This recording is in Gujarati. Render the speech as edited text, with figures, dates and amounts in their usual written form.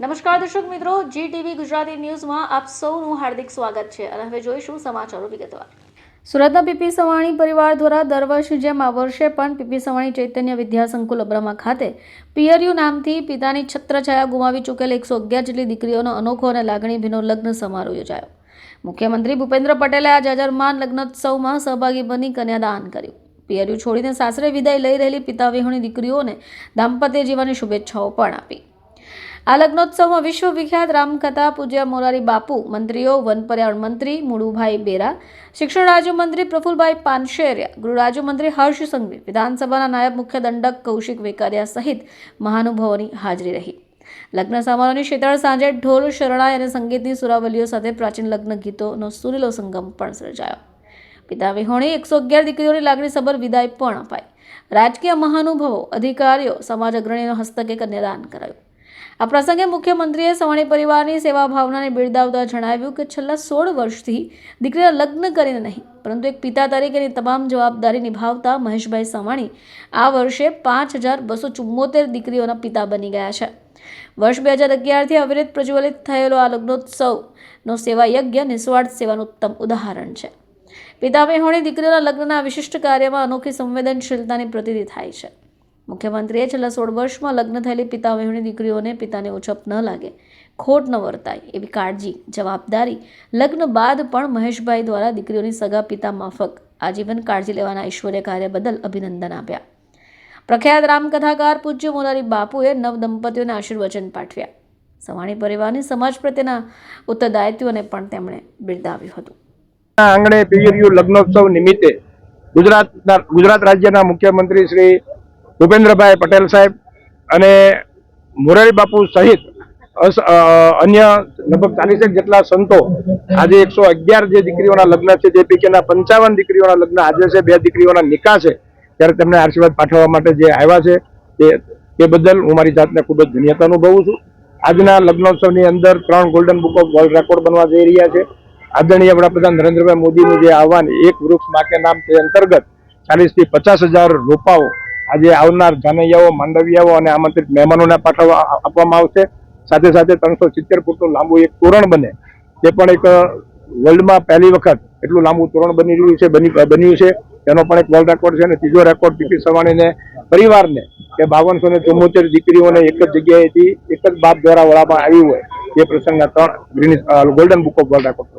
નમસ્કાર દર્શક મિત્રો, GTV ગુજરાતી ન્યૂઝમાં આપ સૌનું હાર્દિક સ્વાગત છે અને હવે જોઈશું સમાચારો વિગતવાર। સુરતના પીપી સવાણી પરિવાર દ્વારા દર વર્ષની જેમ આ વર્ષે પણ પીપી સવાણી ચૈતન્ય વિદ્યા સંકુલ અબ્રમા ખાતે પિયર્યુ નામથી પિતાની છત્રછાયા ગુમાવી ચૂકેલ 111 જેટલી દીકરીઓનો અનોખો અને લાગણીભીનો લગ્ન સમારોહ યોજાયો। મુખ્યમંત્રી ભૂપેન્દ્ર પટેલે આ જાજરમાન લગ્નોત્સવમાં સહભાગી બની કન્યાદાન કર્યું। પિયર્યુ છોડીને સાસરે વિદાય લઈ રહેલી પિતા વિહોણી દીકરીઓને દાંપત્ય જીવનની શુભેચ્છાઓ પણ આપી। આ લગ્નોત્સવમાં વિશ્વ વિખ્યાત રામકથા પૂજ્ય મોરારી બાપુ, મંત્રીઓ, વન પર્યાવરણ મંત્રી મુળુભાઈ બેરા, શિક્ષણ રાજ્યમંત્રી પ્રફુલભાઈ પાનશેરિયા, ગૃહ રાજ્યમંત્રી હર્ષ સંઘવી, વિધાનસભાના નાયબ મુખ્ય દંડક કૌશિક વેકરિયા સહિત મહાનુભાવોની હાજરી રહી। લગ્ન સમારોહની શીતળ સાંજે ઢોલ, શરણાઈ અને સંગીતની સુરાવલીઓ સાથે પ્રાચીન લગ્ન ગીતોનો સુરીલો સંગમ પણ સર્જાયો। પિતા વિહોણી 111 દીકરીઓની લાગણીસભર વિદાય પણ અપાઈ। રાજકીય મહાનુભાવો, અધિકારીઓ, સમાજ અગ્રણીઓ હસ્તકે કન્યાદાન કરાયું। આ પ્રસંગે મુખ્યમંત્રીએ સવાણી પરિવારની સેવા ભાવનાને બિરદાવતા જણાવ્યું કે છેલ્લા 16 વર્ષથી દીકરીના લગ્ન કરીને નહીં, પરંતુ એક પિતા તરીકેની તમામ જવાબદારી નિભાવતા મહેશભાઈ સવાણી આ વર્ષે 5274 દીકરીઓના પિતા બની ગયા છે। વર્ષ 2011થી અવિરત પ્રજ્વલિત થયેલો આ લગ્નોત્સવનો સેવા યજ્ઞ નિસ્વાર્થ સેવાનું ઉત્તમ ઉદાહરણ છે। પિતા વિહોણી દીકરીઓના લગ્નના વિશિષ્ટ કાર્યમાં અનોખી સંવેદનશીલતાની પ્રતીતિ થાય છે। મુખ્યમંત્રીએ છેલ્લા 16 વર્ષમાં લગ્ન થયેલી પિતા વિહોણી દીકરીઓને પિતાને ઓછપ ન લાગે, ખોટ ન વર્તાય એવી કાળજી, જવાબદારી લગ્ન બાદ પણ મહેશભાઈ દ્વારા દીકરીઓની સગા પિતા માફક આજીવન કાળજી લેવાના ઐશ્વર્ય કાર્ય બદલ અભિનંદન આપ્યા। પ્રખ્યાત રામકથાકાર પૂજ્ય મોરારી બાપુએ નવ દંપતીઓને આશીર્વચન પાઠવ્યા। સવાણી પરિવારની સમાજ પ્રત્યેના ઉત્તરદાયિત્વને પણ તેમણે બિરદાવ્યું હતું। આંગણે પિયર્યુ લગ્નોત્સવ નિમિત્તે ગુજરાત રાજ્યના મુખ્યમંત્રી શ્રી ભૂપેન્દ્રભાઈ પટેલ સાહેબ અને મોરારી બાપુ સહિત અન્ય લગભગ 40 જેટલા સંતો આજે 111 જે દીકરીઓના લગ્ન છે, જે પૈકીના 55 દીકરીઓના લગ્ન આજે છે, 2 દીકરીઓના નિકાહ છે, ત્યારે તેમને આશીર્વાદ પાઠવવા માટે જે આવ્યા છે તે બદલ હું મારી જાતને ખૂબ જ ધન્યતા અનુભવું છું। આજના લગ્નોત્સવની અંદર 3 golden book of world record બનવા જઈ રહ્યા છે। આદરણીય વડાપ્રધાન નરેન્દ્રભાઈ મોદીનું જે આહવાન એક વૃક્ષ માં કે નામ તે અંતર્ગત 40 થી 50,000 રોપાઓ આજે આવનાર જાનૈયાઓ, માંડવિયાઓ અને આમંત્રિત મહેમાનોને આપવામાં આવશે। સાથે સાથે 370 ફૂટનું લાંબુ એક તોરણ બને, તે પણ એક વર્લ્ડમાં પહેલી વખત એટલું લાંબુ તોરણ બન્યું છે, તેનો પણ એક વર્લ્ડ રેકોર્ડ છે। અને ત્રીજો રેકોર્ડ પીપી સવાણીને પરિવારને કે 5274 દીકરીઓને એક જ જગ્યાએથી એક જ બાપ દ્વારા વળાવવામાં આવી હોય તે પ્રસંગના 3 golden book of world record